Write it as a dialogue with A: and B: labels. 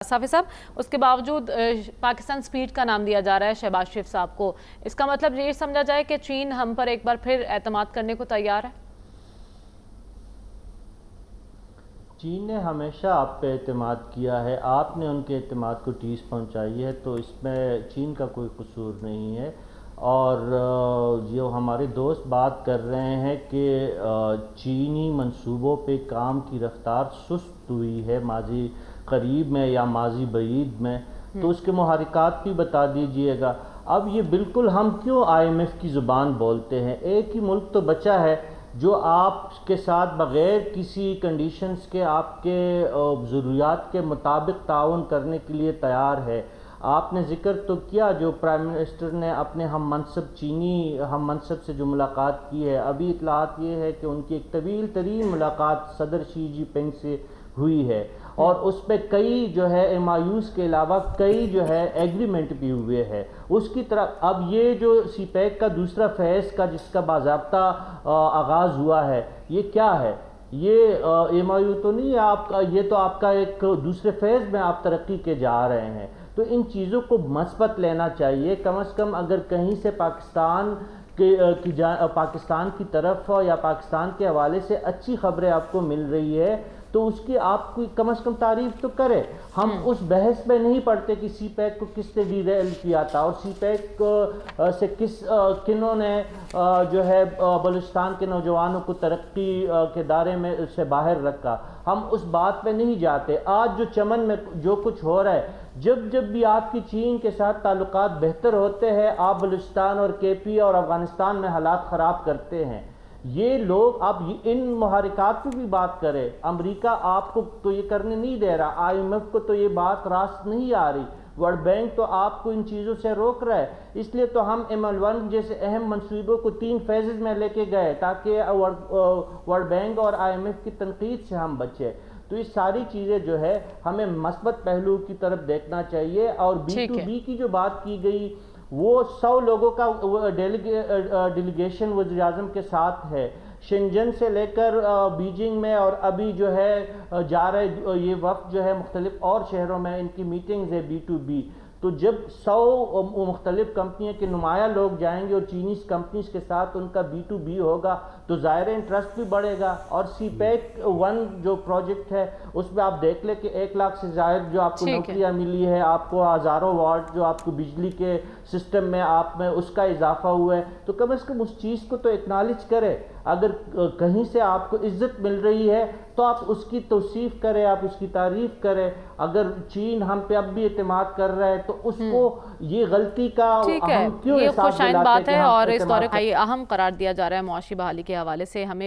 A: साफी साहब, उसके बावजूद पाकिस्तान स्पीड का नाम दिया जा रहा है शहबाज शरीफ साहब को। इसका मतलब ये समझा जाए कि चीन हम पर एक बार फिर एतमाद करने को तैयार है?
B: चीन ने हमेशा आप पे एतमाद किया है, आपने उनके एतमाद को ठेस पहुंचाई है, तो इसमें चीन का कोई कसूर नहीं है। और जो हमारे दोस्त बात कर रहे हैं कि चीनी मंसूबों पे काम की रफ्तार सुस्त हुई है माजी करीब में या माजी बईद में, तो उसके मुहरिकात भी बता दीजिएगा। अब ये बिल्कुल हम क्यों IMF की ज़ुबान बोलते हैं? एक ही मुल्क तो बचा है जो आपके साथ बग़ैर किसी कंडीशंस के आपके ज़रूरियात के मुताबिक ताउन करने के लिए तैयार है। आपने ज़िक्र तो किया जो प्राइम मिनिस्टर ने अपने हम मनसब से जो मुलाकात की है, अभी इतलात ये है कि उनकी एक तवील तरीन मुलाकात सदर शी जिनपिंग से हुई है और उस पर कई जो है MOUs के अलावा कई जो है एग्रीमेंट भी हुए हैं। उसकी तरफ अब ये जो CPEC का दूसरा फेज़ का जिसका बाज़ाब्ता आगाज़ हुआ है, ये क्या है? ये MOU तो नहीं है आपका, ये तो आपका एक दूसरे फेज़ में आप तरक्की के जा रहे हैं। तो इन चीज़ों को मस्बत लेना चाहिए। कम से कम अगर कहीं से पाकिस्तान की तरफ या पाकिस्तान के हवाले से अच्छी खबरें आपको मिल रही है तो उसकी आप कम से कम तारीफ तो करें। हम उस बहस में नहीं पड़ते कि CPEC को किसने डीरेल किया था और CPEC से किन्हों ने जो है बलूचिस्तान के नौजवानों को तरक्की के दायरे में से बाहर रखा। हम उस बात पे नहीं जाते। आज जो चमन में जो कुछ हो रहा है, जब भी आपकी चीन के साथ ताल्लुकात बेहतर होते हैं, आप बलूचिस्तान और KP और अफगानिस्तान में हालात ख़राब करते हैं। ये लोग अब इन मुहरिकात की भी बात करें, अमेरिका आपको तो ये करने नहीं दे रहा, IMF को तो ये बात रास्त नहीं आ रही, वर्ल्ड बैंक तो आपको इन चीज़ों से रोक रहा है। इसलिए तो हम ML1 जैसे अहम मंसूबों को 3 फेजेस में लेके गए ताकि वर्ल्ड बैंक और IMF की तनकीद से हम बचे। तो ये सारी चीज़ें जो है हमें मस्बत पहलू की तरफ देखना चाहिए। और B2B की जो बात की गई, वो 100 लोगों का डेलीगेशन वज़ीर-ए-आज़म के साथ है, शेंजन से लेकर बीजिंग में, और अभी जो है जा रहे ये वक्त जो है मुख्तलिफ और शहरों में इनकी मीटिंग्स है B2B। तो जब 100 मुख्तलिफ कंपनियों के नुमाया लोग जाएंगे और चीनीज़ कंपनीज के साथ उनका B2B होगा तो ज़ाहिर इंटरेस्ट भी बढ़ेगा। और CPEC 1 जो प्रोजेक्ट है उसमें आप देख ले कि 1 लाख से ज़ायद जो आपको नौकरियाँ मिली है, आपको हज़ारों वाट जो आपको बिजली के सिस्टम में आप में उसका इजाफा हुआ है। तो कम से कम उस चीज़ को तो एक्नॉलेज करें। अगर कहीं से आपको इज्जत मिल रही है तो आप उसकी तौसीफ करें, आप उसकी तारीफ करें। अगर चीन हम पे अब भी एतमाद कर रहा है तो उसको ये गलती का
A: ठीक है, ये खुशाइन बात है और इस दौरे को अहम करार दिया जा रहा है। मुआशी बहाली के हवाले से हमें